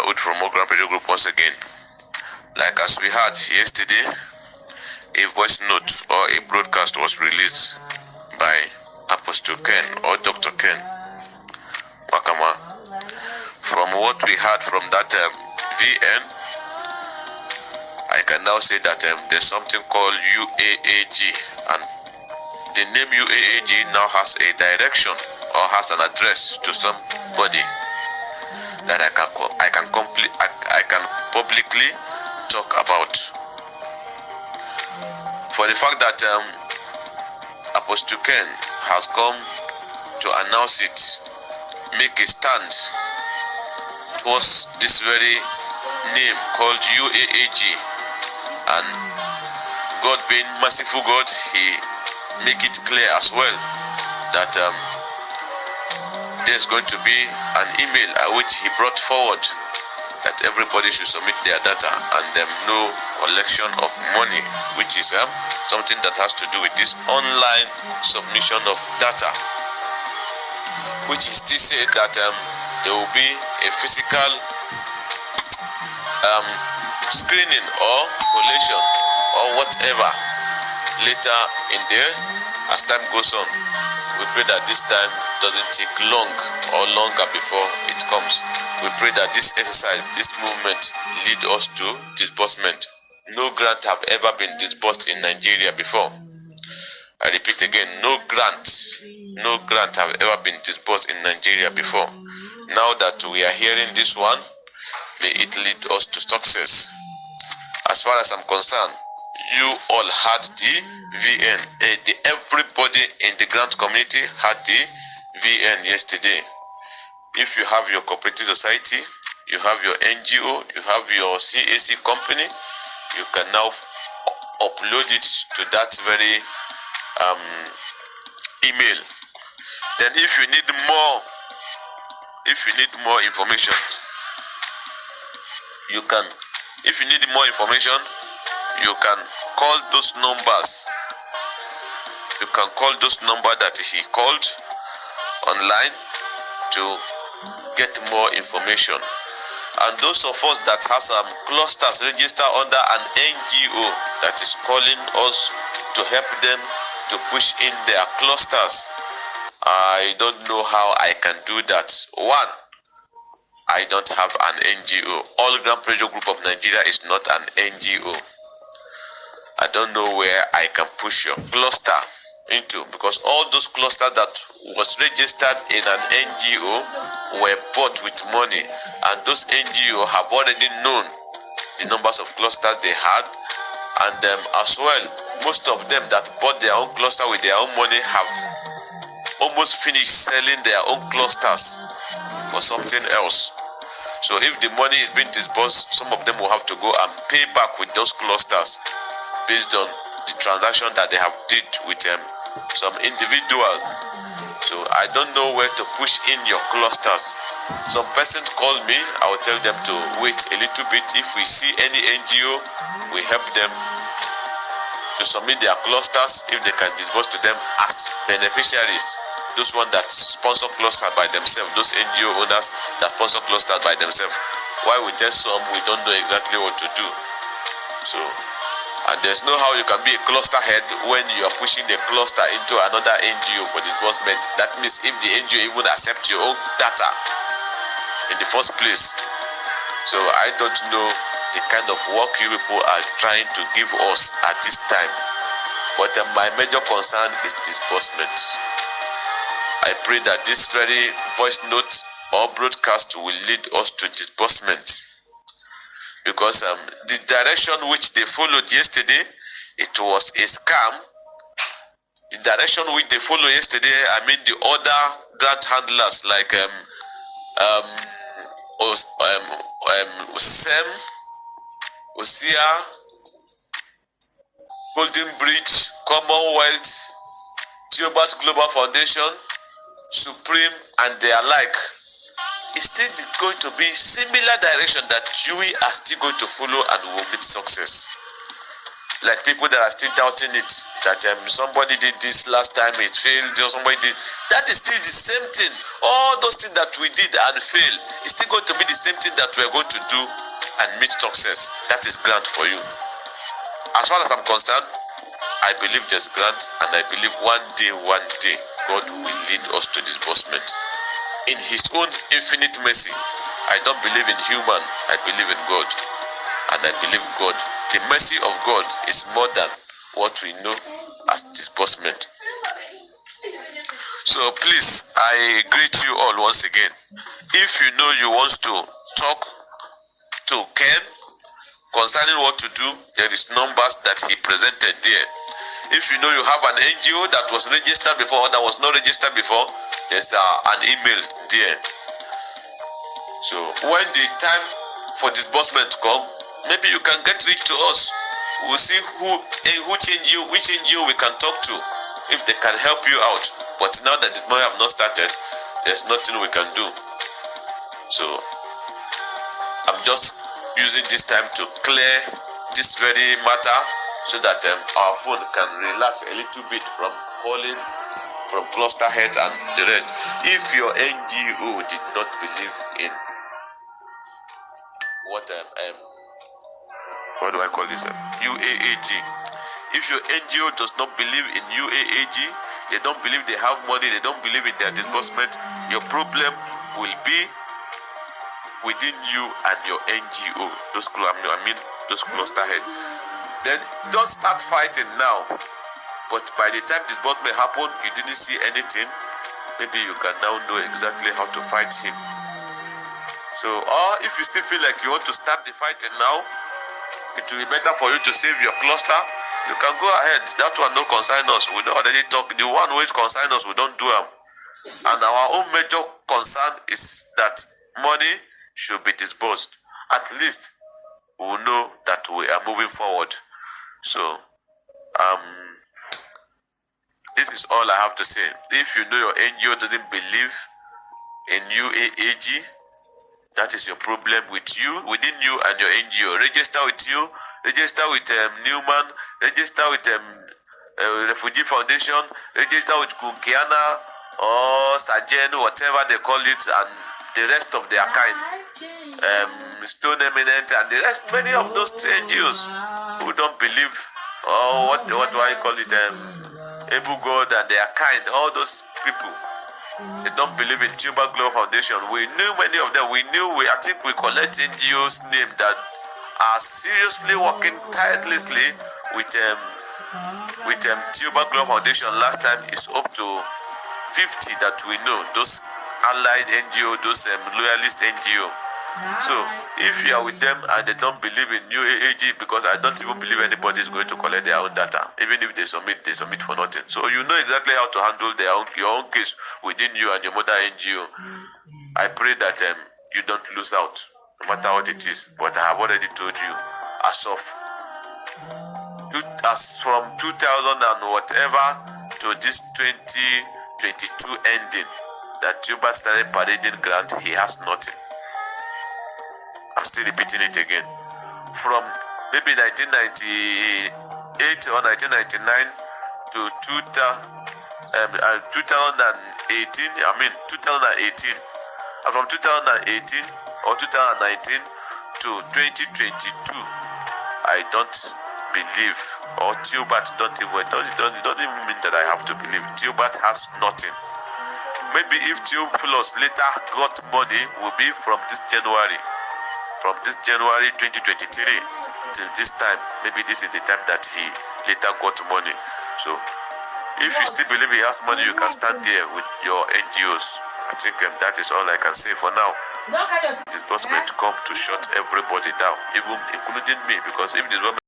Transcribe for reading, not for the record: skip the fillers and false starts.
Dawood from Ogram Radio Group once again. Like as we had yesterday, a voice note or a broadcast was released by Apostle Ken or Dr. Ken Wakama. From what we heard from that VN, I can now say that there's something called UAAG, and the name UAAG now has a direction or has an address to somebody that I can publicly talk about. For the fact that Apostle Ken has come to announce it, make a stand towards this very name called UAAG, and God being merciful God, He make it clear as well that there's going to be an email which He brought forward that everybody should submit their data, and no collection of money, which is something that has to do with this online submission of data, which is still said that there will be a physical screening or collation or whatever later in there as time goes on. We pray that this time doesn't take long or longer before it comes. We pray that this exercise, this movement, lead us to disbursement. No grant have ever been disbursed in Nigeria before. I repeat again, no grant have ever been disbursed in Nigeria before. Now that we are hearing this one, may it lead us to success. As far as I'm concerned, you all had the VN. Everybody in the grant community had the VN yesterday. If you have your cooperative society, you have your NGO, you have your CAC company, you can now upload it to that very email. Then if you need more information, you can call those numbers. You can call those numbers that he called online to get more information. And those of us that has clusters registered under an NGO that is calling us to help them to push in their clusters, I don't know how I can do that. One, I don't have an NGO. All Grand Pressure Group of Nigeria is not an NGO. I don't know where I can push your cluster into, because all those clusters that was registered in an NGO were bought with money, and those NGO have already known the numbers of clusters they had, and as well, most of them that bought their own cluster with their own money have almost finished selling their own clusters for something else. So if the money is being disbursed, some of them will have to go and pay back with those clusters based on the transaction that they have did with some individual. So I don't know where to push in your clusters. Some persons call me, I will tell them to wait a little bit. If we see any NGO, we help them to submit their clusters if they can disburse to them as beneficiaries. Those ones that sponsor clusters by themselves, those NGO owners that sponsor clusters by themselves. Why we tell some, we don't know exactly what to do. So, and there's no how you can be a cluster head when you are pushing the cluster into another NGO for disbursement. That means if the NGO even accept your own data in the first place. So I don't know the kind of work you people are trying to give us at this time. But my major concern is disbursement. I pray that this very voice note or broadcast will lead us to disbursement. Because the direction which they followed yesterday, it was a scam. The direction which they followed yesterday, I mean the other grant handlers like SEM, OSIA, Golden Bridge, Commonwealth, Theobald Global Foundation, Supreme, and their like. It's still going to be similar direction that we are still going to follow and will meet success. like people that are still doubting it, that somebody did this last time, it failed, or somebody did, that is still the same thing. All those things that we did and failed, it's still going to be the same thing that we're going to do and meet success. That is grant for you. As far as I'm concerned, I believe there's grant, and I believe one day, God will lead us to disbursement. In His own infinite mercy, I don't believe in human, I believe in God. And I believe God, the mercy of God is more than what we know as disbursement. So please, I greet you all once again. If you know you want to talk to Ken concerning what to do, there is numbers that he presented there. If you know you have an NGO that was registered before or that was not registered before, there's an email there. So when the time for disbursement comes, maybe you can get reach to us. We'll see which NGO we can talk to, if they can help you out. But now that the money have not started, there's nothing we can do. So I'm just using this time to clear this very matter, so that our phone can relax a little bit from calling from cluster heads and the rest. If your NGO did not believe in what do I call this? UAAG. If your NGO does not believe in UAAG, they don't believe they have money, they don't believe in their disbursement, your problem will be within you and your NGO. Those cluster heads. Then don't start fighting now. But by the time disbursement happened, you didn't see anything. Maybe you can now know exactly how to fight him. So, or if you still feel like you want to start the fighting now, it will be better for you to save your cluster. You can go ahead. That one don't concern us. We don't already talk. The one which concern us, we don't do them. And our own major concern is that money should be disbursed. At least we will know that we are moving forward. So, this is all I have to say. If you know your NGO doesn't believe in UAAG, that is your problem within you and your NGO. Register with you, register with Newman, register with Refugee Foundation, register with Kunkiana or Sajen, whatever they call it, and the rest of their kind. Stone Eminent and the rest, many of those NGOs who don't believe, or what do I call it, Able God and their kind, all those people, they don't believe in Tuber Global Foundation. We knew many of them. I think we collect NGOs name that are seriously working tirelessly with Tuber Global Foundation. Last time is up to 50 that we know. Those allied NGO, those loyalist NGO. So if you are with them and they don't believe in UAAG, because I don't even believe anybody is going to collect their own data. Even if they submit for nothing. So you know exactly how to handle your own case within you and your mother NGO. I pray that you don't lose out, no matter what it is. But I have already told you, as from 2000 and whatever to this 2022 ending, that Juba started parading grant, he has nothing. I'm still repeating it again. From maybe 1998 or 1999 to 2018. 2018. And from 2018 or 2019 to 2022, I don't believe, or Tubert don't even mean that I have to believe. Tubert has nothing. Maybe if Theophilus later got money, will be from this January. From this January 2023 till this time, maybe this is the time that he later got money. So, if you still believe he has money, you can stand there with your NGOs. I think that is all I can say for now. Disbursement come to shut everybody down, even including me, because if disbursement